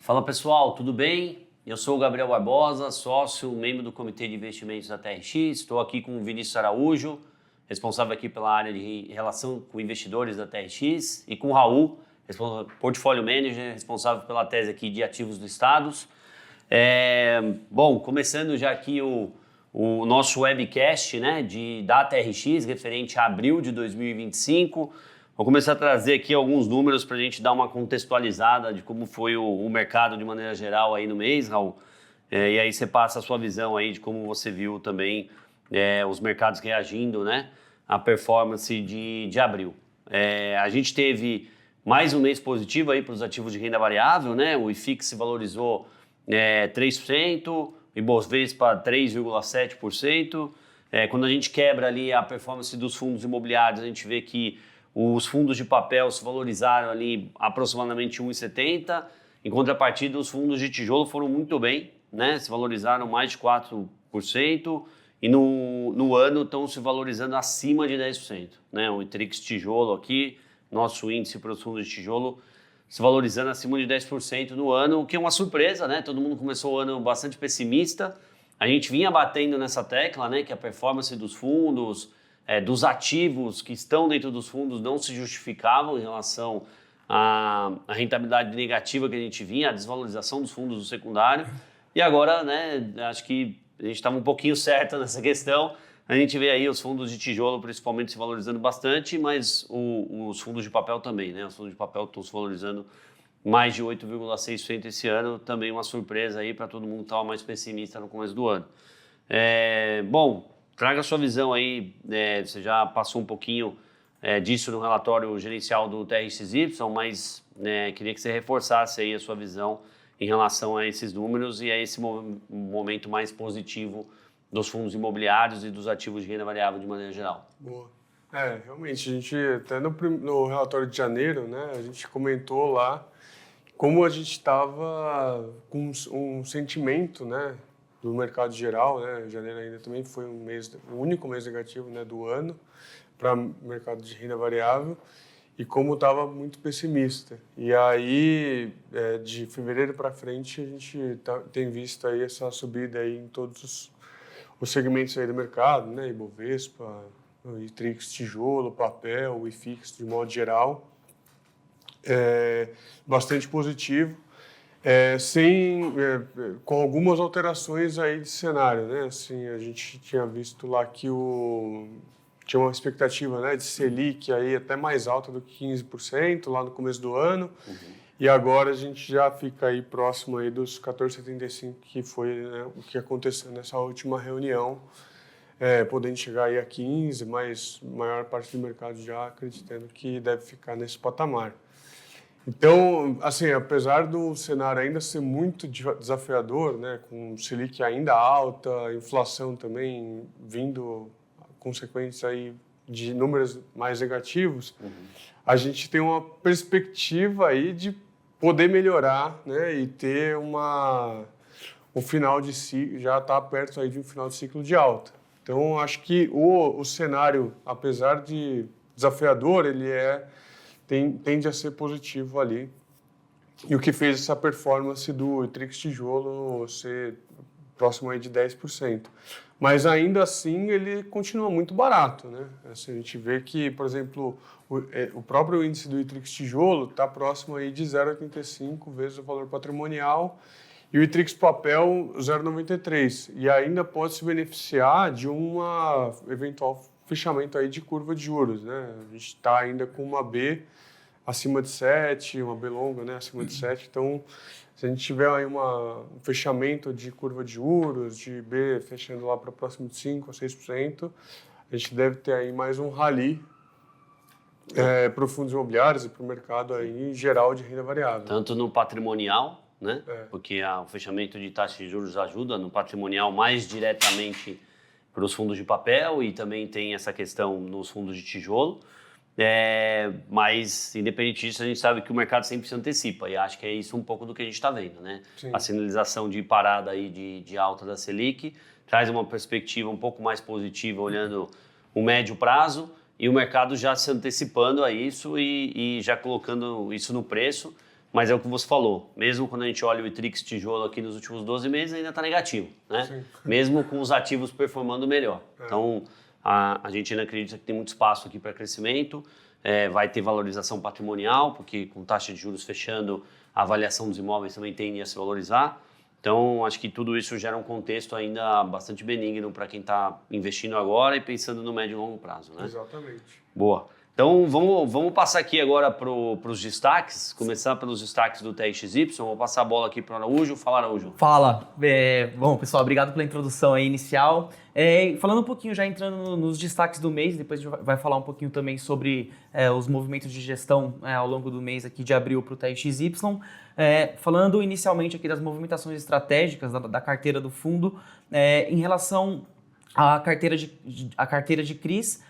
Fala pessoal, tudo bem? Eu sou o Gabriel Barbosa, sócio, membro do Comitê de Investimentos da TRX. Estou aqui com o Vinícius Araújo, responsável aqui pela área de relação com investidores da TRX, e com o Raul, Portfólio Manager, responsável pela tese aqui de ativos listados. Bom, começando já aqui o nosso webcast, né, da TRX, referente a abril de 2025. Vou começar a trazer aqui alguns números para a gente dar uma contextualizada de como foi o mercado de maneira geral aí no mês, Raul. E aí você passa a sua visão aí de como você viu também os mercados reagindo, né, à performance de abril. A gente teve mais um mês positivo aí para os ativos de renda variável, né? O IFIX se valorizou 3%, o Ibovespa 3,7%. Quando a gente quebra ali a performance dos fundos imobiliários, a gente vê que os fundos de papel se valorizaram ali aproximadamente 1,70%. Em contrapartida, os fundos de tijolo foram muito bem, né? Se valorizaram mais de 4%. E no ano estão se valorizando acima de 10%. Né? O ITRIX tijolo aqui, nosso índice para os fundos de tijolo, se valorizando acima de 10% no ano, o que é uma surpresa, né? Todo mundo começou o ano bastante pessimista. A gente vinha batendo nessa tecla, né? Que a performance dos fundos, dos ativos que estão dentro dos fundos não se justificavam em relação à rentabilidade negativa que a gente vinha, a desvalorização dos fundos do secundário. E agora, né? Acho que a gente estava um pouquinho certo nessa questão. A gente vê aí os fundos de tijolo principalmente se valorizando bastante, mas os fundos de papel também, né? Os fundos de papel estão se valorizando mais de 8,6% esse ano, também uma surpresa aí para todo mundo que estava mais pessimista no começo do ano. Bom, traga a sua visão aí, você já passou um pouquinho disso no relatório gerencial do TRXY, mas queria que você reforçasse aí a sua visão em relação a esses números e a esse momento mais positivo dos fundos imobiliários e dos ativos de renda variável de maneira geral. Boa. Realmente, a gente até no relatório de janeiro, né, a gente comentou lá como a gente estava com um sentimento, né, do mercado geral, né, janeiro ainda também foi o único mês negativo, né, do ano para o mercado de renda variável, e como estava muito pessimista. E aí, de fevereiro para frente, a gente tem visto aí essa subida aí em todos os segmentos aí do mercado, né? Ibovespa, ITRIX tijolo, papel, IFIX de modo geral, bastante positivo, com algumas alterações aí de cenário, né? Assim, a gente tinha visto lá que tinha uma expectativa, né, de Selic aí até mais alta do que 15% lá no começo do ano. E agora a gente já fica aí próximo aí dos 14,75, que foi, né, o que aconteceu nessa última reunião, podendo chegar aí a 15, mas a maior parte do mercado já acreditando que deve ficar nesse patamar. Então, assim, apesar do cenário ainda ser muito desafiador, né, com Selic ainda alta, inflação também vindo consequências aí de números mais negativos, a gente tem uma perspectiva aí de poder melhorar, né, e ter um final de ciclo, já está perto aí de um final de ciclo de alta. Então, acho que o cenário, apesar de desafiador, ele tende a ser positivo ali. E o que fez essa performance do ITRIX tijolo ser próximo aí de 10%. Mas ainda assim ele continua muito barato, né? Assim, a gente vê que, por exemplo, o próprio índice do ITRIX tijolo está próximo aí de 0,85 vezes o valor patrimonial e o ITRIX papel 0,93. E ainda pode se beneficiar de uma eventual fechamento aí de curva de juros, né? A gente está ainda com uma B acima de 7, uma B longa, né, acima de 7. Então, se a gente tiver aí um fechamento de curva de juros, de B fechando lá para próximo de 5% a 6%, a gente deve ter aí mais um rally para os fundos imobiliários e para o mercado aí, em geral de renda variável. Tanto no patrimonial, né? Porque o fechamento de taxa de juros ajuda no patrimonial mais diretamente para os fundos de papel e também tem essa questão nos fundos de tijolo. Mas, independente disso, a gente sabe que o mercado sempre se antecipa e acho que é isso um pouco do que a gente está vendo, né? Sim. A sinalização de parada aí de alta da Selic traz uma perspectiva um pouco mais positiva olhando o médio prazo e o mercado já se antecipando a isso e já colocando isso no preço mas é o que você falou, mesmo quando a gente olha o ITRIX tijolo aqui nos últimos 12 meses, ainda está negativo, né? Sim. Mesmo com os ativos performando melhor. Então, a gente ainda acredita que tem muito espaço aqui para crescimento, vai ter valorização patrimonial, porque com taxa de juros fechando, a avaliação dos imóveis também tende a se valorizar. Então, acho que tudo isso gera um contexto ainda bastante benigno para quem está investindo agora e pensando no médio e longo prazo, né? Exatamente. Boa. Então, vamos passar aqui agora para os destaques, começar pelos destaques do TRXY. Vou passar a bola aqui para o Araújo. Fala, Araújo. Fala. Bom, pessoal, obrigado pela introdução aí inicial. Falando um pouquinho, já entrando nos destaques do mês, depois a gente vai falar um pouquinho também sobre os movimentos de gestão ao longo do mês aqui de abril para o TRXY. Falando inicialmente aqui das movimentações estratégicas da carteira do fundo, em relação à carteira de CRIs,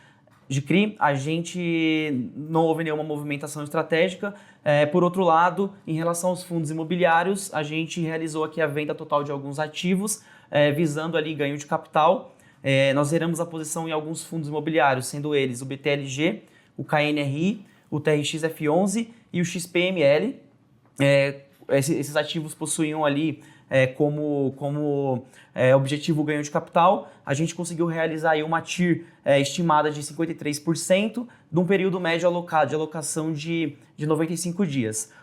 de CRI, a gente não houve nenhuma movimentação estratégica. Por outro lado, em relação aos fundos imobiliários, a gente realizou aqui a venda total de alguns ativos, visando ali ganho de capital. Nós zeramos a posição em alguns fundos imobiliários, sendo eles o BTLG, o KNRI, o TRXF11 e o XPML. Esses ativos possuíam ali como objetivo o ganho de capital. A gente conseguiu realizar aí uma TIR estimada de 53%, de um período médio de alocação de 95 dias.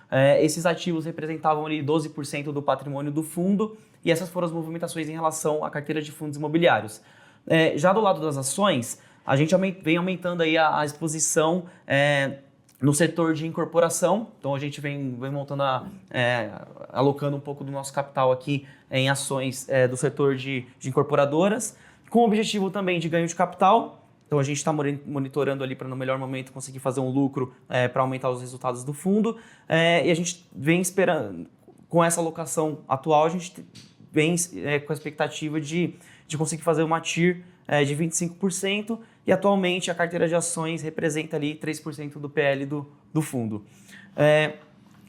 Esses ativos representavam ali 12% do patrimônio do fundo e essas foram as movimentações em relação à carteira de fundos imobiliários. Já do lado das ações, a gente vem aumentando aí a exposição no setor de incorporação. Então a gente vem montando, alocando um pouco do nosso capital aqui em ações do setor de incorporadoras, com o objetivo também de ganho de capital. Então a gente está monitorando ali para no melhor momento conseguir fazer um lucro para aumentar os resultados do fundo. E a gente vem esperando, com essa alocação atual, a gente vem com a expectativa de conseguir fazer uma TIR de 25%, e atualmente a carteira de ações representa ali 3% do PL do fundo.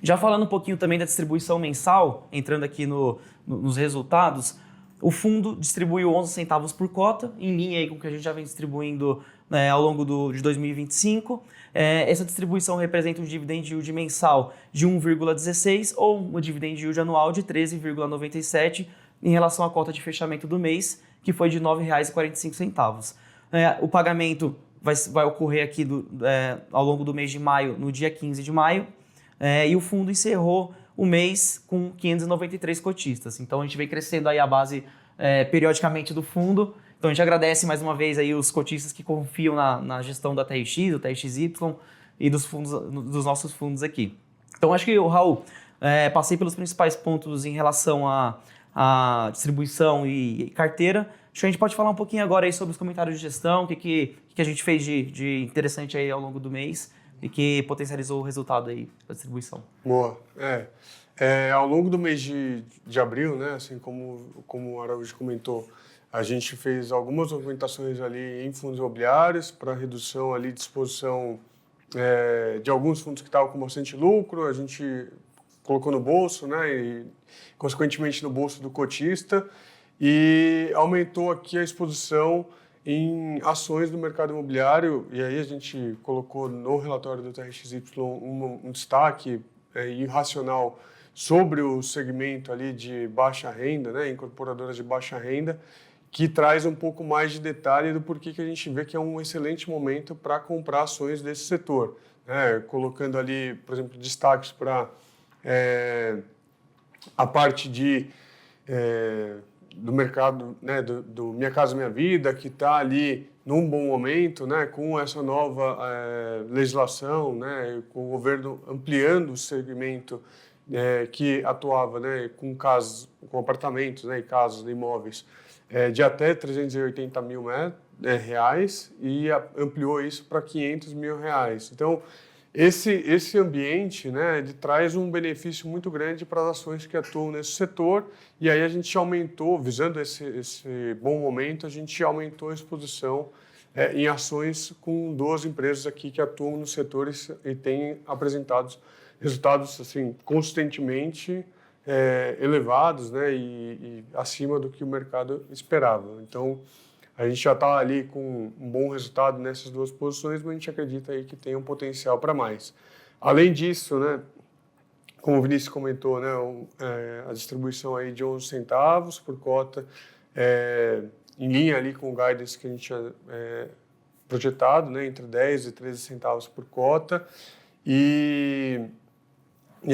Já falando um pouquinho também da distribuição mensal, entrando aqui nos resultados, o fundo distribuiu 11 centavos por cota, em linha aí com o que a gente já vem distribuindo ao longo de 2025. Essa distribuição representa um dividend yield mensal de 1,16 ou um dividend yield anual de 13,97 em relação à cota de fechamento do mês, que foi de R$ 9,45. O pagamento vai ocorrer aqui ao longo do mês de maio, no dia 15 de maio, e o fundo encerrou o mês com 593 cotistas. Então a gente vem crescendo aí a base periodicamente do fundo. Então a gente agradece mais uma vez aí os cotistas que confiam na gestão da TRX, do TRXY e dos nossos fundos aqui. Então acho que, Raul, passei pelos principais pontos em relação à distribuição e carteira. Acho que a gente pode falar um pouquinho agora aí sobre os comentários de gestão, o que a gente fez de interessante aí ao longo do mês e que potencializou o resultado aí da distribuição. Boa. Ao longo do mês de abril, né, assim como o Araújo comentou, a gente fez algumas movimentações ali em fundos imobiliários para redução ali de exposição de alguns fundos que estavam com bastante lucro, a gente colocou no bolso, né, e consequentemente no bolso do cotista, e aumentou aqui a exposição em ações do mercado imobiliário, e aí a gente colocou no relatório do TRXY um destaque e racional sobre o segmento ali de baixa renda, né, incorporadoras de baixa renda, que traz um pouco mais de detalhe do porquê que a gente vê que é um excelente momento para comprar ações desse setor, né, colocando ali, por exemplo, destaques para a parte do mercado, né, do Minha Casa Minha Vida, que está ali num bom momento, né, com essa nova legislação, né, com o governo ampliando o segmento que atuava, né, com apartamentos, né, e casas, imóveis de até 380 mil reais e ampliou isso para 500 mil reais. Então, esse ambiente, né, ele traz um benefício muito grande para as ações que atuam nesse setor, e aí a gente aumentou, visando esse bom momento, a gente aumentou a exposição em ações com 2 empresas aqui que atuam nos setores e têm apresentado resultados assim, consistentemente elevados, né, e acima do que o mercado esperava. Então, a gente já está ali com um bom resultado nessas 2 posições, mas a gente acredita aí que tem um potencial para mais. Além disso, né, como o Vinícius comentou, né, a distribuição aí de 11 centavos por cota, em linha ali com o guidance que a gente tinha projetado, né, entre 10 e 13 centavos por cota, e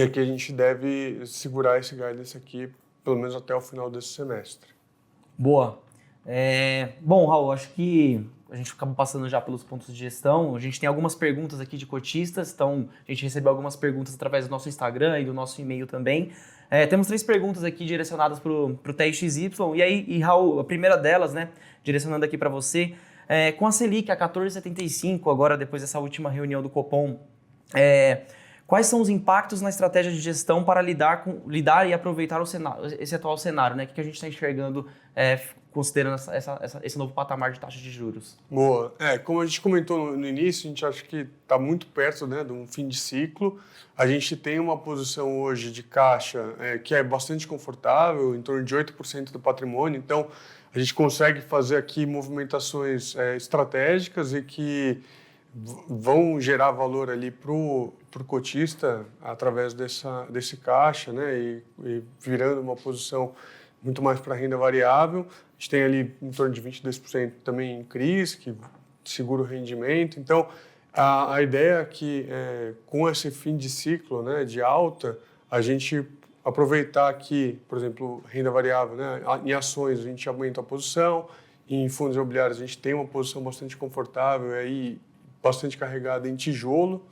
aqui a gente deve segurar esse guidance aqui, pelo menos até o final desse semestre. Boa. Bom, Raul, acho que a gente acabou passando já pelos pontos de gestão. A gente tem algumas perguntas aqui de cotistas, então a gente recebeu algumas perguntas através do nosso Instagram e do nosso e-mail também. Temos 3 perguntas aqui direcionadas para o TRXY. E Raul, a primeira delas, né, direcionando aqui para você, com a Selic a 14,75, agora depois dessa última reunião do Copom, quais são os impactos na estratégia de gestão para lidar e aproveitar esse atual cenário, né? O que a gente está enxergando considerando esse novo patamar de taxa de juros? Boa. Como a gente comentou no início, a gente acha que está muito perto, né, de um fim de ciclo. A gente tem uma posição hoje de caixa que é bastante confortável, em torno de 8% do patrimônio. Então, a gente consegue fazer aqui movimentações estratégicas e que vão gerar valor ali para o cotista através desse caixa, né, e virando uma posição muito mais para renda variável. A gente tem ali em torno de 22% também em CRIs, que segura o rendimento. Então, a ideia é que com esse fim de ciclo, né, de alta, a gente aproveitar aqui, por exemplo, renda variável, né, em ações a gente aumenta a posição, em fundos imobiliários a gente tem uma posição bastante confortável e aí bastante carregada em tijolo.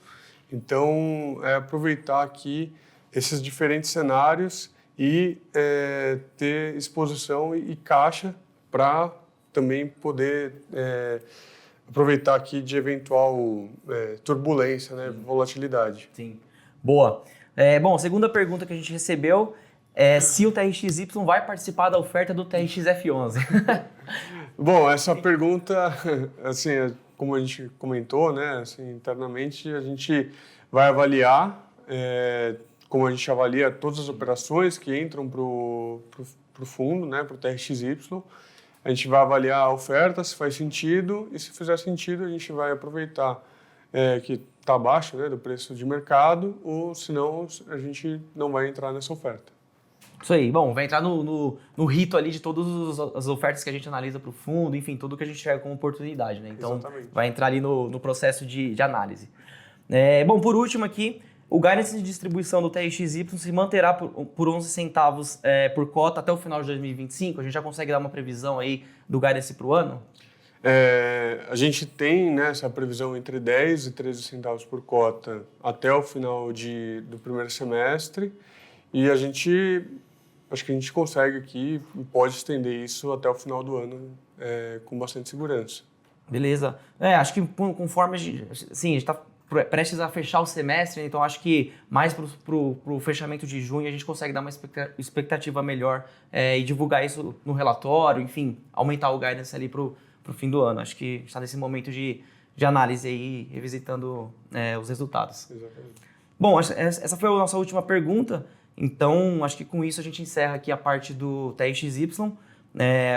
Então, aproveitar aqui esses diferentes cenários e ter exposição e caixa para também poder aproveitar aqui de eventual turbulência, né, volatilidade. Sim. Boa. Bom, a segunda pergunta que a gente recebeu é se o TRXY vai participar da oferta do TRXF11. Bom, essa pergunta, assim, como a gente comentou, né, assim, internamente, a gente vai avaliar, como a gente avalia todas as operações que entram para o fundo, né, para o TRXY. A gente vai avaliar a oferta, se faz sentido, e se fizer sentido, a gente vai aproveitar que está abaixo, né, do preço de mercado, ou senão a gente não vai entrar nessa oferta. Isso aí. Bom, vai entrar no rito ali de todas as ofertas que a gente analisa para o fundo, enfim, tudo que a gente enxerga como oportunidade, né? Então, exatamente, vai entrar ali no processo de análise. Bom, por último aqui, o guidance de distribuição do TRXY se manterá por 11 centavos por cota até o final de 2025? A gente já consegue dar uma previsão aí do guidance para o ano? A gente tem, né, essa previsão entre 10 e 13 centavos por cota até o final do primeiro semestre, e acho que a gente consegue aqui e pode estender isso até o final do ano com bastante segurança. Beleza. Acho que conforme assim, a gente está prestes a fechar o semestre, então acho que mais para o fechamento de junho a gente consegue dar uma expectativa melhor e divulgar isso no relatório, enfim, aumentar o guidance ali para o fim do ano. Acho que está nesse momento de análise aí, revisitando os resultados. Exatamente. Bom, essa foi a nossa última pergunta, então acho que com isso a gente encerra aqui a parte do TRXY.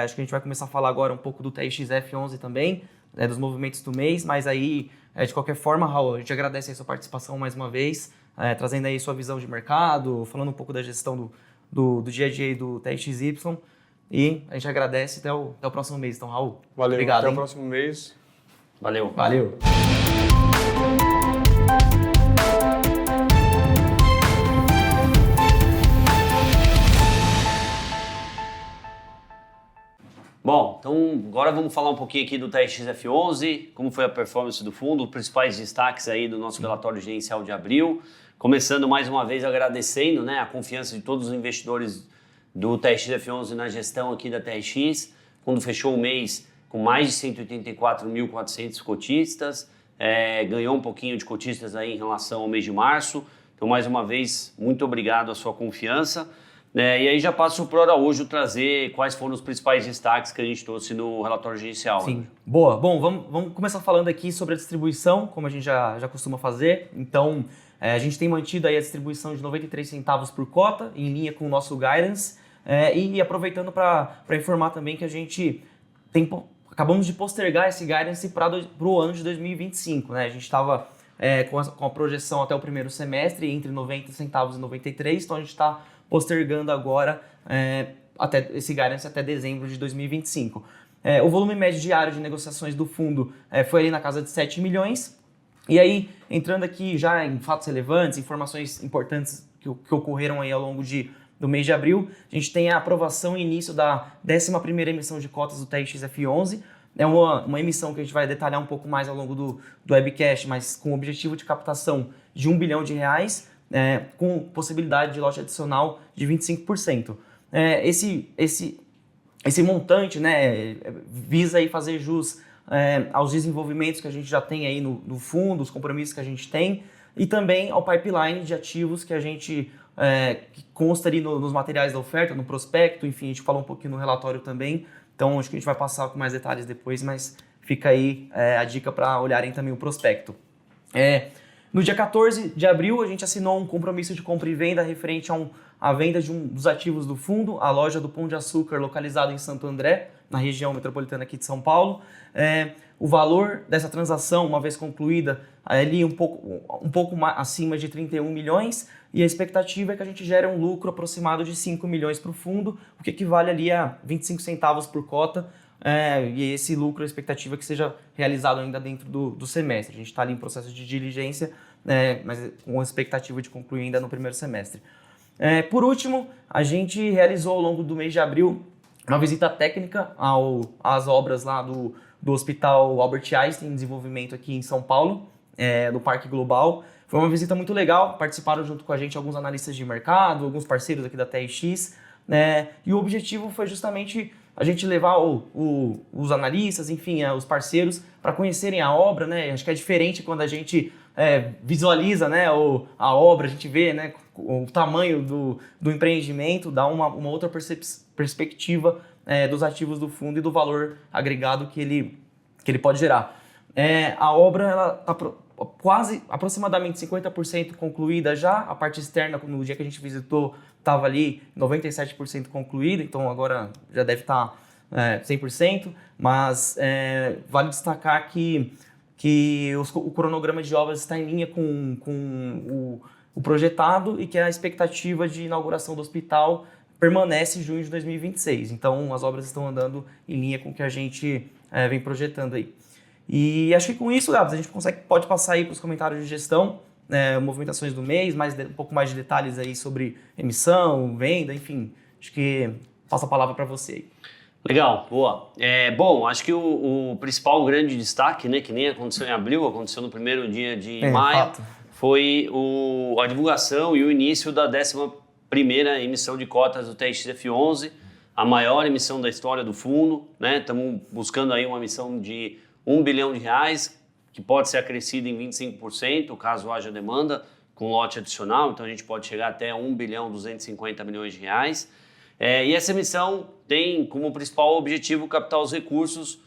Acho que a gente vai começar a falar agora um pouco do TRXF11 também, dos movimentos do mês, mas aí, de qualquer forma, Raul, a gente agradece a sua participação mais uma vez, trazendo aí sua visão de mercado, falando um pouco da gestão do dia a dia do TRXY, e a gente agradece até o próximo mês. Então, Raul, valeu, obrigado. Até o próximo mês. Valeu. Valeu. Bom, então agora vamos falar um pouquinho aqui do TRXF11, como foi a performance do fundo, os principais destaques aí do nosso relatório gerencial de abril. Começando mais uma vez agradecendo, né, a confiança de todos os investidores do TRXF11 na gestão aqui da TRX, quando fechou o mês com mais de 184.400 cotistas, ganhou um pouquinho de cotistas aí em relação ao mês de março. Então, mais uma vez, muito obrigado à sua confiança. E aí já passo para o Araújo trazer quais foram os principais destaques que a gente trouxe no relatório gerencial. Sim, Araújo. boa. Bom, vamos começar falando aqui sobre a distribuição, como a gente já costuma fazer. Então, a gente tem mantido aí a distribuição de 93 centavos por cota, em linha com o nosso guidance, e aproveitando para informar também que a gente acabamos de postergar esse guidance para o ano de 2025. Né? A gente estava com a projeção até o primeiro semestre, entre 90 centavos e 93, então a gente está postergando agora até esse guidance até dezembro de 2025. O volume médio diário de negociações do fundo foi ali na casa de 7 milhões. E aí, entrando aqui já em fatos relevantes, informações importantes que ocorreram aí ao longo do mês de abril, a gente tem a aprovação e início da 11ª emissão de cotas do TRX-F11. É uma emissão que a gente vai detalhar um pouco mais ao longo do webcast, mas com o objetivo de captação de R$1 bilhão, com possibilidade de lote adicional de 25%. Esse montante, né, visa aí fazer jus aos desenvolvimentos que a gente já tem aí no fundo, os compromissos que a gente tem, e também ao pipeline de ativos que a gente que consta ali nos materiais da oferta, no prospecto, enfim, a gente falou um pouquinho no relatório também, então acho que a gente vai passar com mais detalhes depois, mas fica aí a dica para olharem também o prospecto. No dia 14 de abril, a gente assinou um compromisso de compra e venda referente à venda de um dos ativos do fundo, a loja do Pão de Açúcar, localizada em Santo André, na região metropolitana aqui de São Paulo. O valor dessa transação, uma vez concluída, ali um pouco acima de 31 milhões, e a expectativa é que a gente gere um lucro aproximado de 5 milhões para o fundo, o que equivale ali a 25 centavos por cota, e esse lucro, a expectativa é que seja realizado ainda dentro do semestre. A gente está ali em processo de diligência, mas com a expectativa de concluir ainda no primeiro semestre. Por último, a gente realizou ao longo do mês de abril uma visita técnica às obras lá do Hospital Albert Einstein, em desenvolvimento aqui em São Paulo, no Parque Global. Foi uma visita muito legal, participaram junto com a gente alguns analistas de mercado, alguns parceiros aqui da TRX, e o objetivo foi justamente a gente levar os analistas, enfim, os parceiros, para conhecerem a obra, né? Acho que é diferente quando a gente visualiza, né, a obra, a gente vê, né, o tamanho do empreendimento, dá uma outra perspectiva dos ativos do fundo e do valor agregado que ele pode gerar. A obra está aproximadamente 50% concluída já, a parte externa, no dia que a gente visitou, estava ali 97% concluída, então agora já deve estar 100%, mas vale destacar que o cronograma de obras está em linha com o projetado e que a expectativa de inauguração do hospital permanece em junho de 2026. Então, as obras estão andando em linha com o que a gente vem projetando aí. E acho que com isso, Gabs, a gente pode passar aí para os comentários de gestão, movimentações do mês, um pouco mais de detalhes aí sobre emissão, venda, enfim. Acho que passo a palavra para você aí. Legal, boa. Bom, acho que o principal grande destaque, né, que nem aconteceu em abril, aconteceu no primeiro dia de maio, fato. Foi a divulgação e o início da 11ª emissão de cotas do TRX-F11, a maior emissão da história do fundo, né? Estamos buscando aí uma emissão de R$1 bilhão, que pode ser acrescida em 25%, caso haja demanda, com lote adicional, então a gente pode chegar até R$1 bilhão 250 milhões. E essa emissão tem como principal objetivo captar os recursos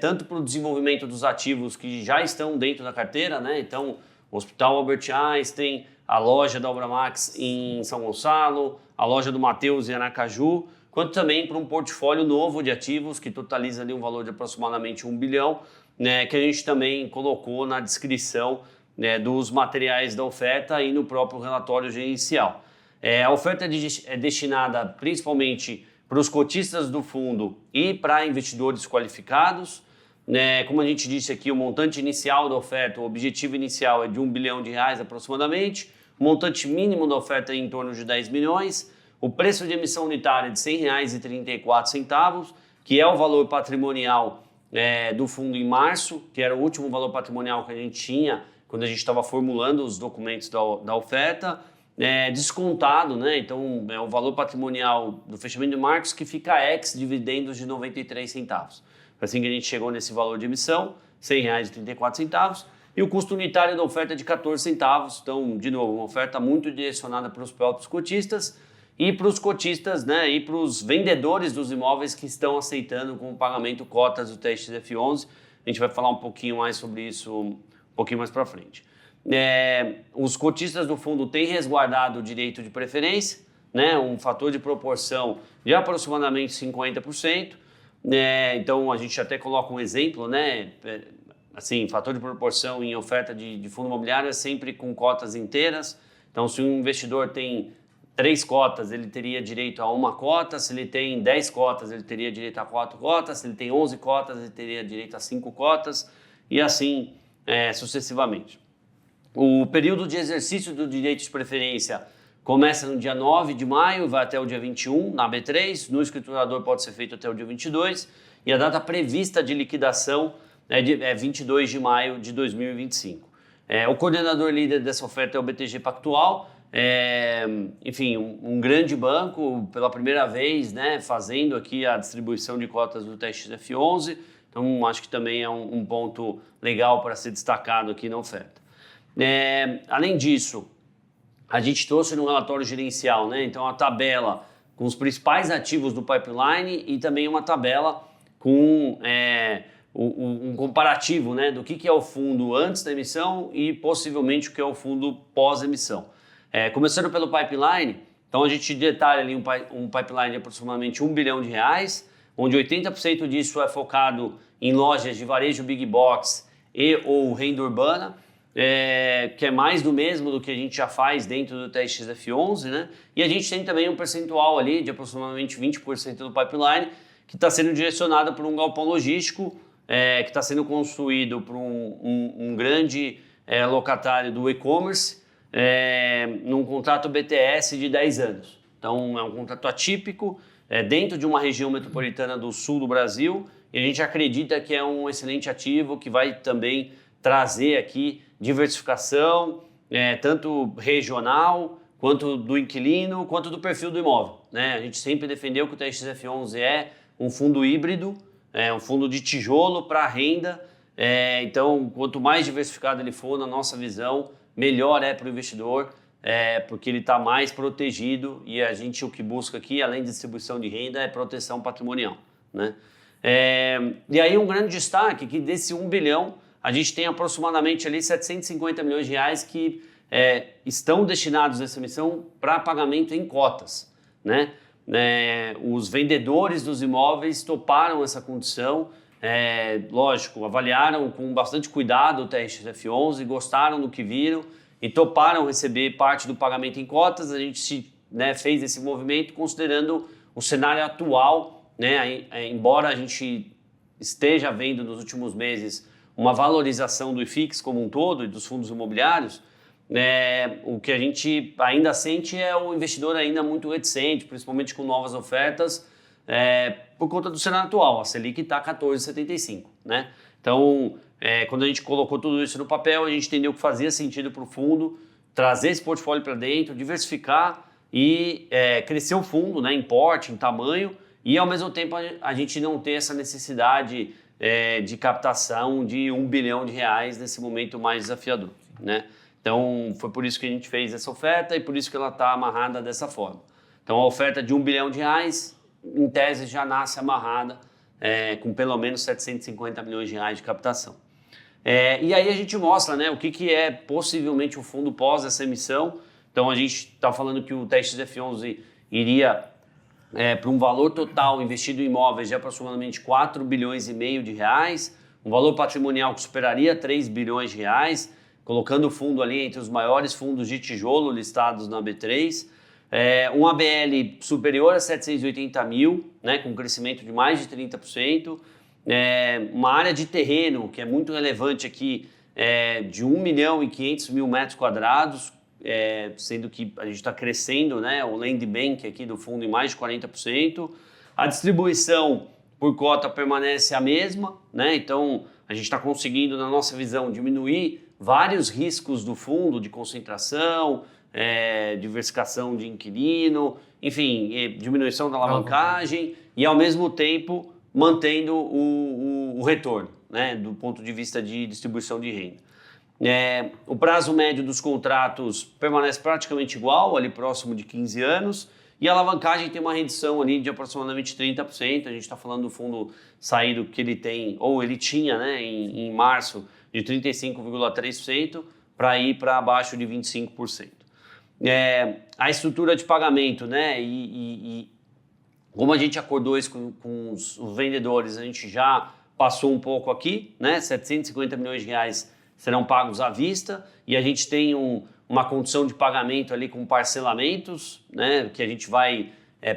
tanto para o desenvolvimento dos ativos que já estão dentro da carteira, né? Então, o Hospital Albert Einstein, a loja da Obramax em São Gonçalo, a loja do Mateus em Aracaju, quanto também para um portfólio novo de ativos que totaliza ali um valor de aproximadamente R$1 bilhão, né, que a gente também colocou na descrição, né, dos materiais da oferta e no próprio relatório gerencial. A oferta é destinada principalmente para os cotistas do fundo e para investidores qualificados. Como a gente disse aqui, o montante inicial da oferta, o objetivo inicial é de R$1 bilhão aproximadamente, o montante mínimo da oferta é em torno de 10 milhões, o preço de emissão unitária é de R$ 100,34, que é o valor patrimonial do fundo em março, que era o último valor patrimonial que a gente tinha quando a gente estava formulando os documentos da oferta, descontado, né? Então é o valor patrimonial do fechamento de março que fica ex-dividendos de 93 centavos. Assim que a gente chegou nesse valor de emissão, R$ 100,34, e o custo unitário da oferta é de 14 centavos. Então, de novo, uma oferta muito direcionada para os próprios cotistas e para os cotistas, né, e para os vendedores dos imóveis que estão aceitando como pagamento cotas do TRX-F11. A gente vai falar um pouquinho mais sobre isso um pouquinho mais para frente. Os cotistas do fundo têm resguardado o direito de preferência, né, um fator de proporção de aproximadamente 50%. Então, a gente até coloca um exemplo, né? assim, fator de proporção em oferta de fundo imobiliário é sempre com cotas inteiras. Então, se um investidor tem 3 cotas, ele teria direito a 1 cota. Se ele tem 10 cotas, ele teria direito a 4 cotas. Se ele tem 11 cotas, ele teria direito a 5 cotas. E assim sucessivamente. O período de exercício do direito de preferência começa no dia 9 de maio e vai até o dia 21 na B3. No escriturador pode ser feito até o dia 22. E a data prevista de liquidação é 22 de maio de 2025. O coordenador líder dessa oferta é o BTG Pactual. Enfim, um grande banco, pela primeira vez, né, fazendo aqui a distribuição de cotas do TXF11. Então, acho que também é um ponto legal para ser destacado aqui na oferta. Além disso, a gente trouxe no relatório gerencial, né, então a tabela com os principais ativos do pipeline e também uma tabela com um comparativo, né, do que é o fundo antes da emissão e possivelmente o que é o fundo pós-emissão. Começando pelo pipeline, então a gente detalha ali um pipeline de aproximadamente R$1 bilhão, onde 80% disso é focado em lojas de varejo big box e ou renda urbana, que é mais do mesmo do que a gente já faz dentro do TXF11, né? E a gente tem também um percentual ali de aproximadamente 20% do pipeline que está sendo direcionado para um galpão logístico, que está sendo construído por um grande locatário do e-commerce, num contrato BTS de 10 anos. Então, é um contrato atípico, dentro de uma região metropolitana do sul do Brasil, e a gente acredita que é um excelente ativo que vai também trazer aqui diversificação, tanto regional, quanto do inquilino, quanto do perfil do imóvel, né? A gente sempre defendeu que o TXF11 é um fundo híbrido, um fundo de tijolo para renda, então quanto mais diversificado ele for, na nossa visão, melhor é para o investidor, porque ele está mais protegido e a gente o que busca aqui, além de distribuição de renda, é proteção patrimonial, né? E aí um grande destaque que desse 1 bilhão, a gente tem aproximadamente ali 750 milhões de reais que estão destinados nessa emissão para pagamento em cotas, né? Os vendedores dos imóveis toparam essa condição, lógico, avaliaram com bastante cuidado o TXF11, gostaram do que viram e toparam receber parte do pagamento em cotas. A gente fez esse movimento considerando o cenário atual, né? Embora a gente esteja vendo nos últimos meses uma valorização do IFIX como um todo e dos fundos imobiliários, o que a gente ainda sente é o investidor ainda muito reticente, principalmente com novas ofertas, por conta do cenário atual. A Selic está 14,75, né? Então, quando a gente colocou tudo isso no papel, a gente entendeu que fazia sentido para o fundo trazer esse portfólio para dentro, diversificar e crescer o fundo, né, em porte, em tamanho, e ao mesmo tempo a gente não ter essa necessidade de captação de R$1 bilhão nesse momento mais desafiador, né? Então, foi por isso que a gente fez essa oferta e por isso que ela está amarrada dessa forma. Então, a oferta de R$1 bilhão, em tese, já nasce amarrada com pelo menos 750 milhões de reais de captação. E aí a gente mostra, né, o que é possivelmente o fundo pós essa emissão. Então, a gente está falando que o TXF11 iria para um valor total investido em imóveis de aproximadamente 4 bilhões e meio de reais, um valor patrimonial que superaria 3 bilhões de reais, colocando o fundo ali entre os maiores fundos de tijolo listados na B3, um ABL superior a 780 mil, né, com crescimento de mais de 30%, uma área de terreno que é muito relevante aqui, de 1 milhão e 500 mil metros quadrados, sendo que a gente está crescendo, né, o land bank aqui do fundo em mais de 40%. A distribuição por cota permanece a mesma, né? Então a gente está conseguindo, na nossa visão, diminuir vários riscos do fundo de concentração, diversificação de inquilino, enfim, diminuição da alavancagem e ao mesmo tempo mantendo o retorno, né, do ponto de vista de distribuição de renda. O prazo médio dos contratos permanece praticamente igual, ali próximo de 15 anos, e a alavancagem tem uma redução ali de aproximadamente 30%. A gente está falando do fundo saído que ele tem, ou ele tinha, né, em março, de 35,3% para ir para abaixo de 25%. A estrutura de pagamento, né, e como a gente acordou isso com os vendedores, a gente já passou um pouco aqui, né? 750 milhões de reais serão pagos à vista e a gente tem uma condição de pagamento ali com parcelamentos, né? Que a gente vai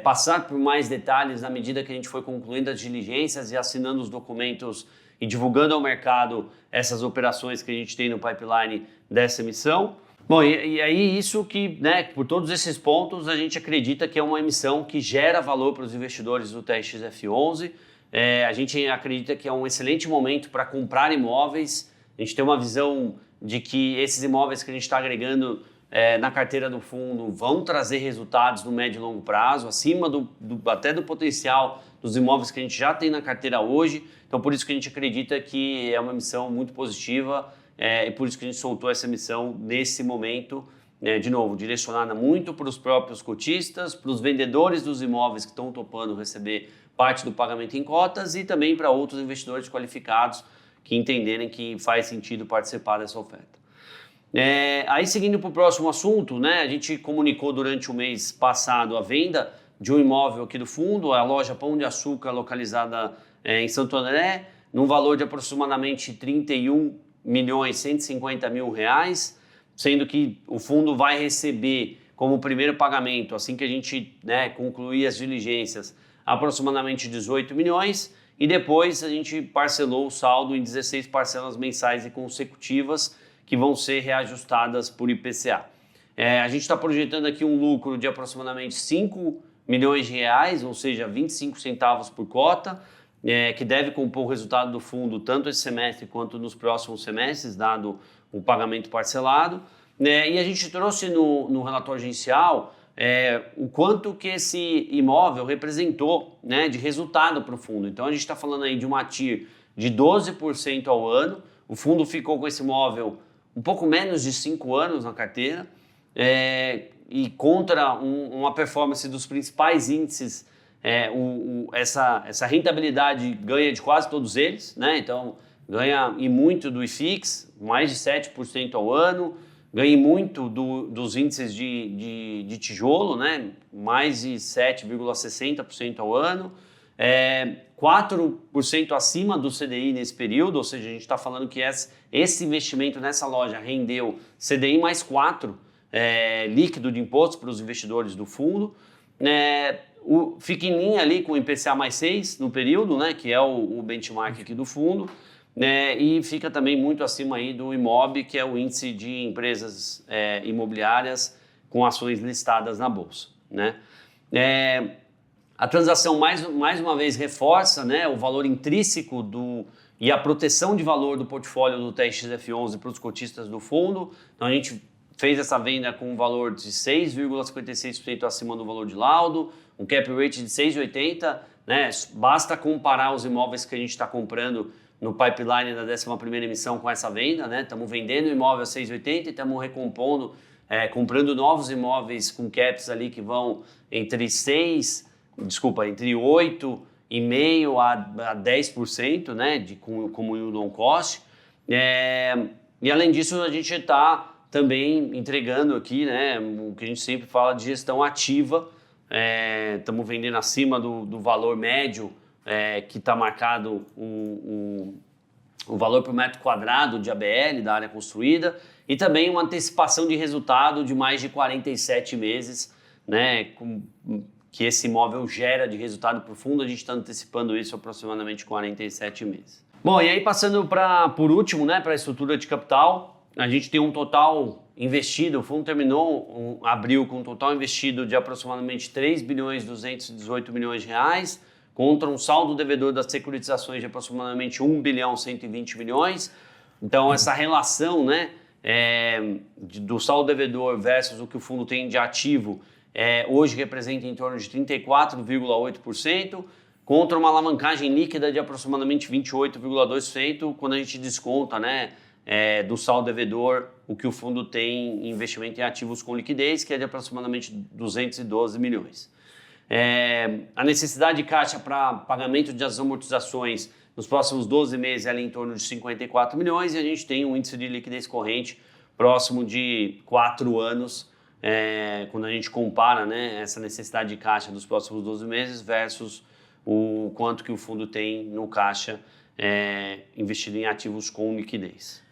passar por mais detalhes na medida que a gente for concluindo as diligências e assinando os documentos e divulgando ao mercado essas operações que a gente tem no pipeline dessa emissão. Bom, e aí isso que, né, por todos esses pontos, a gente acredita que é uma emissão que gera valor para os investidores do TRX-F11. A gente acredita que é um excelente momento para comprar imóveis. A gente tem uma visão de que esses imóveis que a gente está agregando na carteira do fundo vão trazer resultados no médio e longo prazo, acima até do potencial dos imóveis que a gente já tem na carteira hoje. Então, por isso que a gente acredita que é uma emissão muito positiva e por isso que a gente soltou essa emissão nesse momento, de novo, direcionada muito para os próprios cotistas, para os vendedores dos imóveis que estão topando receber parte do pagamento em cotas e também para outros investidores qualificados que entenderem que faz sentido participar dessa oferta. Aí, seguindo para o próximo assunto, né, a gente comunicou durante o mês passado a venda de um imóvel aqui do fundo, a loja Pão de Açúcar, localizada em Santo André, num valor de aproximadamente 31.150.000 reais, sendo que o fundo vai receber como primeiro pagamento, assim que a gente, né, concluir as diligências, aproximadamente 18 milhões, e depois a gente parcelou o saldo em 16 parcelas mensais e consecutivas, que vão ser reajustadas por IPCA. A gente está projetando aqui um lucro de aproximadamente 5 milhões de reais, ou seja, 25 centavos por cota, que deve compor o resultado do fundo tanto esse semestre quanto nos próximos semestres, dado o pagamento parcelado. E a gente trouxe no relatório gerencial o quanto que esse imóvel representou, né, de resultado para o fundo. Então a gente está falando aí de uma TIR de 12% ao ano, o fundo ficou com esse imóvel um pouco menos de 5 anos na carteira, e contra uma performance dos principais índices, essa rentabilidade ganha de quase todos eles, né? Então ganha e muito do IFIX, mais de 7% ao ano, ganha muito dos índices de tijolo, né? Mais de 7,60% ao ano, 4% acima do CDI nesse período, ou seja, a gente está falando que esse investimento nessa loja rendeu CDI mais 4 líquido de imposto para os investidores do fundo. Fica em linha ali com o IPCA mais 6 no período, né, que é o benchmark aqui do fundo, e fica também muito acima aí do IMOB, que é o índice de empresas imobiliárias com ações listadas na Bolsa, né? A transação, mais uma vez, reforça, né, o valor intrínseco e a proteção de valor do portfólio do TRX-F11 para os cotistas do fundo. Então, a gente fez essa venda com um valor de 6,56% acima do valor de laudo, um cap rate de 6,80%. Né, basta comparar os imóveis que a gente está comprando no pipeline da 11ª emissão com essa venda. Né? Estamos vendendo imóvel a 6,80% e estamos recompondo, comprando novos imóveis com caps ali que vão entre 8,5% a 10%, né, como yield on cost. E além disso, a gente está também entregando aqui, né, o que a gente sempre fala de gestão ativa. Estamos vendendo acima do valor médio que está marcado o valor por metro quadrado de ABL da área construída e também uma antecipação de resultado de mais de 47 meses, né, que esse imóvel gera de resultado para o fundo. A gente está antecipando isso aproximadamente 47 meses. Bom, e aí passando por último, né, para a estrutura de capital, a gente tem um total investido, o fundo terminou abril com um total investido de aproximadamente 3.218 bilhões de reais, contra um saldo devedor das securitizações de aproximadamente 1.120 bilhões. Então essa relação, né, do saldo devedor versus o que o fundo tem de ativo hoje representa em torno de 34,8%, contra uma alavancagem líquida de aproximadamente 28,2% quando a gente desconta, né, do saldo devedor o que o fundo tem em investimento em ativos com liquidez, que é de aproximadamente 212 milhões. A necessidade de caixa para pagamento de amortizações nos próximos 12 meses é ali em torno de 54 milhões e a gente tem um índice de liquidez corrente próximo de 4 anos, quando a gente compara, né, essa necessidade de caixa dos próximos 12 meses versus o quanto que o fundo tem no caixa investido em ativos com liquidez.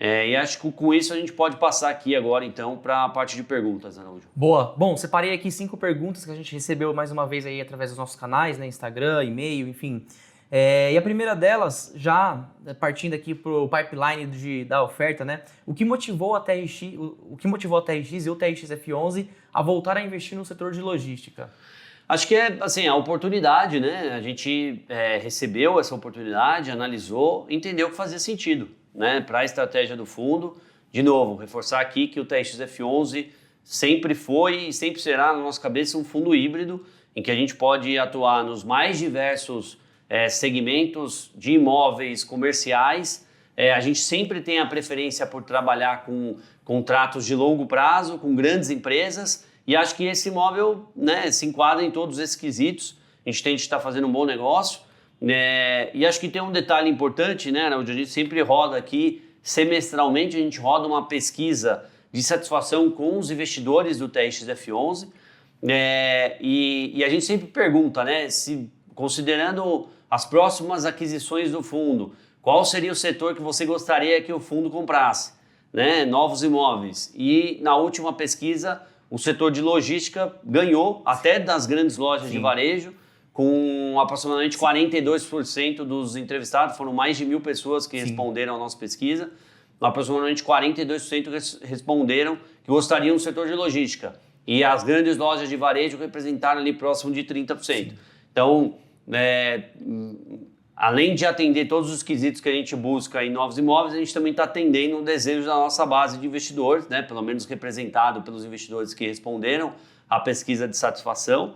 E acho que com isso a gente pode passar aqui agora, então, para a parte de perguntas, Araújo. Boa. Bom, separei aqui 5 perguntas que a gente recebeu mais uma vez aí através dos nossos canais, né? Instagram, e-mail, enfim. E a primeira delas, já partindo aqui para o pipeline da oferta, né? O que motivou a TRX e o TRXF11 a voltar a investir no setor de logística? Acho que é assim, a oportunidade, né? A gente recebeu essa oportunidade, analisou, entendeu que fazia sentido, né? Para a estratégia do fundo. De novo, reforçar aqui que o TRXF11 sempre foi e sempre será na nossa cabeça um fundo híbrido, em que a gente pode atuar nos mais diversos segmentos de imóveis comerciais. A gente sempre tem a preferência por trabalhar com contratos de longo prazo, com grandes empresas, e acho que esse imóvel, né, se enquadra em todos esses quesitos. A gente tem de estar fazendo um bom negócio. E acho que tem um detalhe importante, né, onde a gente sempre roda aqui, semestralmente a gente roda uma pesquisa de satisfação com os investidores do TRXF11, e a gente sempre pergunta, né, se considerando as próximas aquisições do fundo, qual seria o setor que você gostaria que o fundo comprasse, né, novos imóveis. E na última pesquisa, o setor de logística ganhou até das grandes lojas de varejo, com aproximadamente 42% dos entrevistados, foram mais de 1.000 pessoas que responderam à nossa pesquisa, aproximadamente 42% responderam que gostariam do setor de logística. E as grandes lojas de varejo representaram ali próximo de 30%. Sim. Então, além de atender todos os quesitos que a gente busca em novos imóveis, a gente também está atendendo o desejo da nossa base de investidores, né? Pelo menos representado pelos investidores que responderam à pesquisa de satisfação.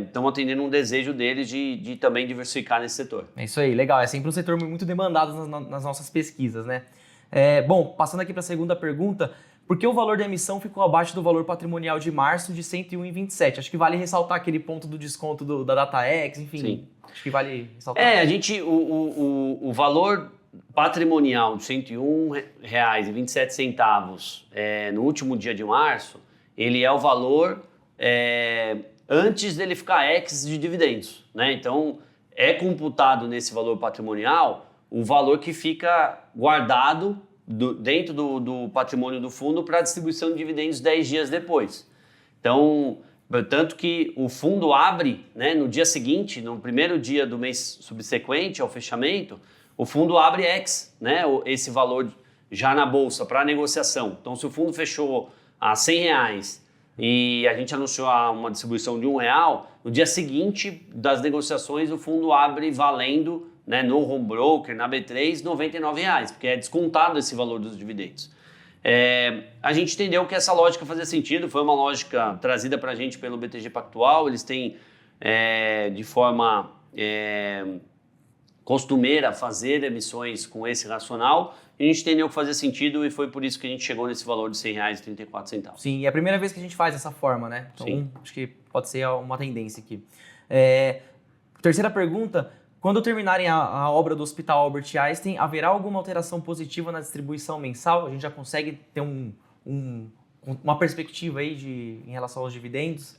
Estamos atendendo um desejo deles de também diversificar nesse setor. É isso aí, legal. É sempre um setor muito demandado nas nossas pesquisas, né? Bom, passando aqui para a segunda pergunta, por que o valor da emissão ficou abaixo do valor patrimonial de março de 101,27? Acho que vale ressaltar aquele ponto do desconto da DataX, enfim. Sim. Acho que vale ressaltar. O valor patrimonial de R$ 101,27 no último dia de março, ele é o valor antes dele ficar ex de dividendos, né? Então, é computado nesse valor patrimonial o valor que fica guardado dentro do patrimônio do fundo para distribuição de dividendos 10 dias depois. Então, tanto que o fundo abre, né, no dia seguinte, no primeiro dia do mês subsequente ao fechamento, o fundo abre ex, né, esse valor já na bolsa para negociação. Então, se o fundo fechou a R$100 e a gente anunciou uma distribuição de R$1, no dia seguinte das negociações o fundo abre valendo, né, no home broker, na B3, R$99, porque é descontado esse valor dos dividendos. A gente entendeu que essa lógica fazia sentido, foi uma lógica trazida para a gente pelo BTG Pactual, eles têm de forma costumeira fazer emissões com esse racional, e a gente entendeu que fazia sentido e foi por isso que a gente chegou nesse valor de R$100,34. Sim, é a primeira vez que a gente faz dessa forma, né? Então, sim, acho que pode ser uma tendência aqui. Terceira pergunta, quando terminarem a obra do Hospital Albert Einstein, haverá alguma alteração positiva na distribuição mensal? A gente já consegue ter uma perspectiva aí em relação aos dividendos?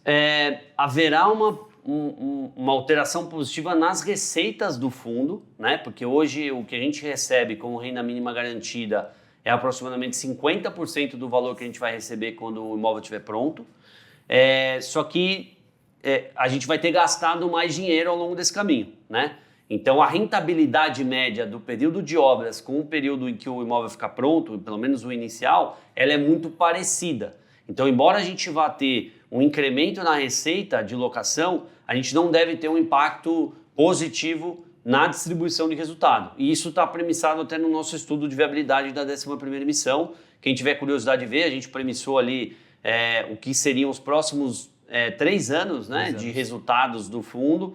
Haverá uma alteração positiva nas receitas do fundo, né? Porque hoje o que a gente recebe como renda mínima garantida é aproximadamente 50% do valor que a gente vai receber quando o imóvel estiver pronto. Só que a gente vai ter gastado mais dinheiro ao longo desse caminho, né? Então, a rentabilidade média do período de obras com o período em que o imóvel fica pronto, pelo menos o inicial, ela é muito parecida. Então, embora a gente vá ter um incremento na receita de locação, a gente não deve ter um impacto positivo na distribuição de resultado. E isso está premissado até no nosso estudo de viabilidade da 11ª emissão. Quem tiver curiosidade de ver, a gente premissou ali o que seriam os próximos 3 anos, né, de resultados do fundo.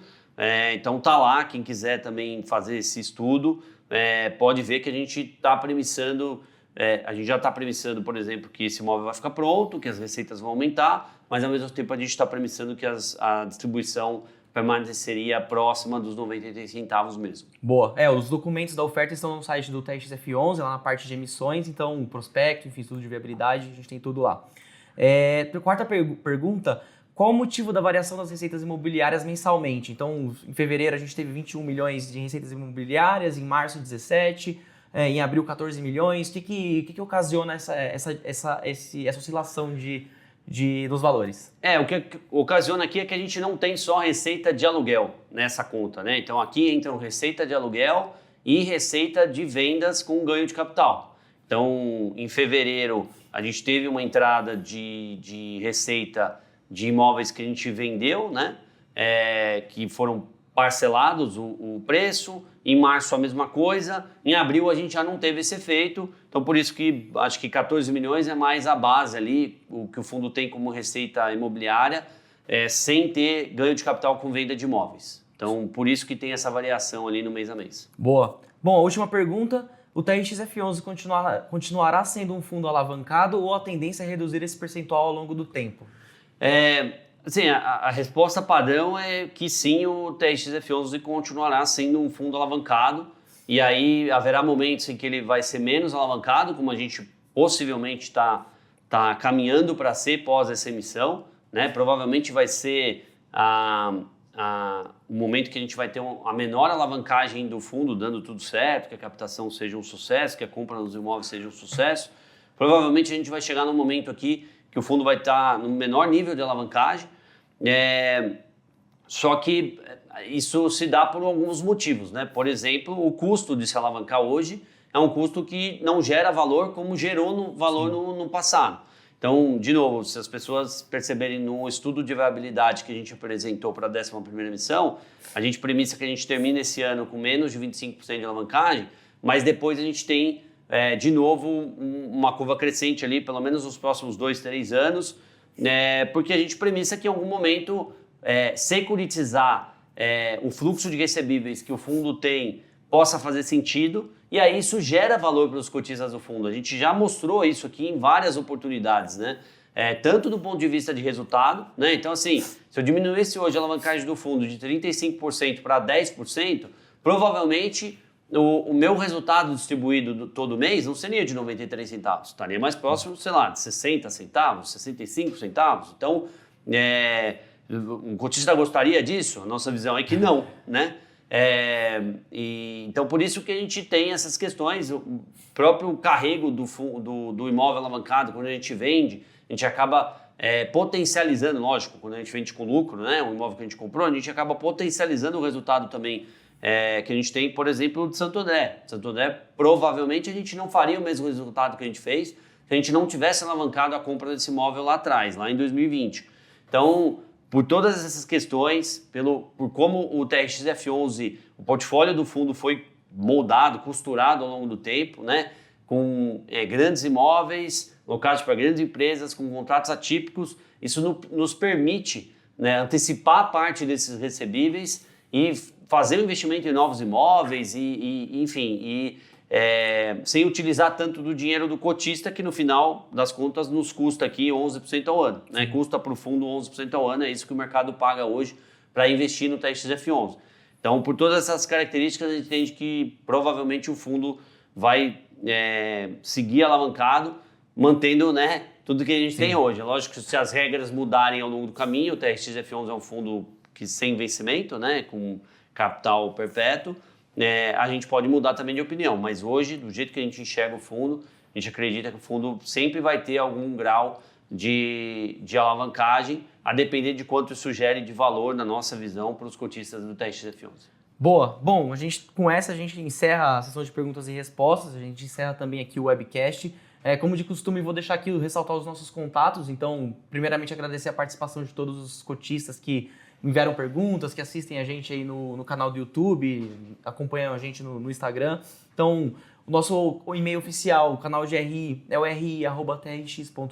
Então tá lá, quem quiser também fazer esse estudo, pode ver que a gente está premissando, a gente já está premissando, por exemplo, que esse imóvel vai ficar pronto, que as receitas vão aumentar, mas ao mesmo tempo a gente está premissando que a distribuição permaneceria próxima dos 93 centavos mesmo. Boa. Os documentos da oferta estão no site do TRXF11, lá na parte de emissões, então prospecto, enfim, estudo de viabilidade, a gente tem tudo lá. Quarta pergunta, qual o motivo da variação das receitas imobiliárias mensalmente? Então, em fevereiro a gente teve 21 milhões de receitas imobiliárias, em março 17, em abril 14 milhões. O que ocasiona essa oscilação dos valores? O que ocasiona aqui é que a gente não tem só receita de aluguel nessa conta, né? Então aqui entram receita de aluguel e receita de vendas com ganho de capital. Então, em fevereiro, a gente teve uma entrada de receita de imóveis que a gente vendeu, né? Que foram parcelados o preço. Em março, a mesma coisa. Em abril, a gente já não teve esse efeito. Então, por isso que acho que 14 milhões é mais a base ali, o que o fundo tem como receita imobiliária, sem ter ganho de capital com venda de imóveis. Então, por isso que tem essa variação ali no mês a mês. Boa. Bom, a última pergunta. O TRX-F11 continuará sendo um fundo alavancado ou a tendência é reduzir esse percentual ao longo do tempo? Assim, a resposta padrão é que sim, o TRX-F11 continuará sendo um fundo alavancado, e aí haverá momentos em que ele vai ser menos alavancado, como a gente possivelmente está caminhando para ser pós essa emissão, né? Provavelmente vai ser o momento que a gente vai ter a menor alavancagem do fundo, dando tudo certo, que a captação seja um sucesso, que a compra dos imóveis seja um sucesso. Provavelmente a gente vai chegar num momento aqui que o fundo vai estar no menor nível de alavancagem, só que isso se dá por alguns motivos, né? Por exemplo, o custo de se alavancar hoje é um custo que não gera valor como gerou valor no passado. Então, de novo, se as pessoas perceberem no estudo de viabilidade que a gente apresentou para a 11ª emissão, a gente premissa que a gente termina esse ano com menos de 25% de alavancagem, mas depois a gente tem, de novo, uma curva crescente ali, pelo menos nos próximos 2, 3 anos, porque a gente premissa que em algum momento securitizar o fluxo de recebíveis que o fundo tem possa fazer sentido, e aí isso gera valor para os cotistas do fundo. A gente já mostrou isso aqui em várias oportunidades, né? Tanto do ponto de vista de resultado, né? Então, assim, se eu diminuísse hoje a alavancagem do fundo de 35% para 10%, provavelmente o meu resultado distribuído todo mês não seria de 93 centavos, estaria mais próximo, sei lá, de 60 centavos, 65 centavos. Então, um cotista gostaria disso? A nossa visão é que não, né? Então, por isso que a gente tem essas questões, o próprio carrego do imóvel alavancado, quando a gente vende, a gente acaba potencializando, lógico, quando a gente vende com lucro, né, o imóvel que a gente comprou, a gente acaba potencializando o resultado também que a gente tem, por exemplo, de Santo André. Santo André, provavelmente a gente não faria o mesmo resultado que a gente fez se a gente não tivesse alavancado a compra desse imóvel lá atrás, lá em 2020. Então, por todas essas questões, por como o TRX-F11, o portfólio do fundo foi moldado, costurado ao longo do tempo, né? Com grandes imóveis, locados para grandes empresas, com contratos atípicos, isso nos permite, né, antecipar parte desses recebíveis e fazer o investimento em novos imóveis enfim, sem utilizar tanto do dinheiro do cotista, que no final das contas nos custa aqui 11% ao ano, né? Custa para o fundo 11% ao ano, é isso que o mercado paga hoje para investir no TRX-F11. Então, por todas essas características, a gente entende que provavelmente o fundo vai seguir alavancado, mantendo, né, tudo que a gente tem hoje. É lógico que se as regras mudarem ao longo do caminho, o TRX-F11 é um fundo sem vencimento, né, com capital perpétuo, a gente pode mudar também de opinião, mas hoje, do jeito que a gente enxerga o fundo, a gente acredita que o fundo sempre vai ter algum grau de alavancagem, a depender de quanto isso gere de valor, na nossa visão, para os cotistas do TRX-F11. Boa. Bom, com essa a gente encerra a sessão de perguntas e respostas, a gente encerra também aqui o webcast. Como de costume, vou deixar aqui ressaltar os nossos contatos, então, primeiramente, agradecer a participação de todos os cotistas que enviaram perguntas, que assistem a gente aí no canal do YouTube, acompanham a gente no Instagram. Então, o nosso e-mail oficial, o canal de RI, é o ri@trx.com.br.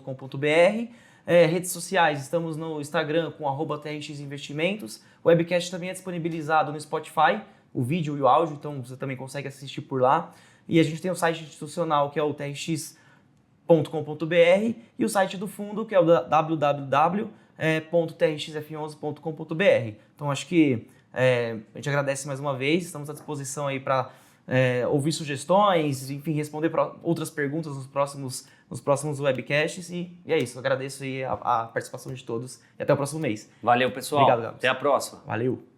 Redes sociais, estamos no Instagram com @trxinvestimentos. O webcast também é disponibilizado no Spotify, o vídeo e o áudio, então você também consegue assistir por lá. E a gente tem o site institucional, que é o trx.com.br, e o site do fundo, que é o www.trxf11.com.br. Então, acho que a gente agradece mais uma vez, estamos à disposição aí para ouvir sugestões, enfim, responder outras perguntas nos próximos webcasts. E é isso, eu agradeço aí a participação de todos e até o próximo mês. Valeu, pessoal. Obrigado, Gabs. Até a próxima. Valeu!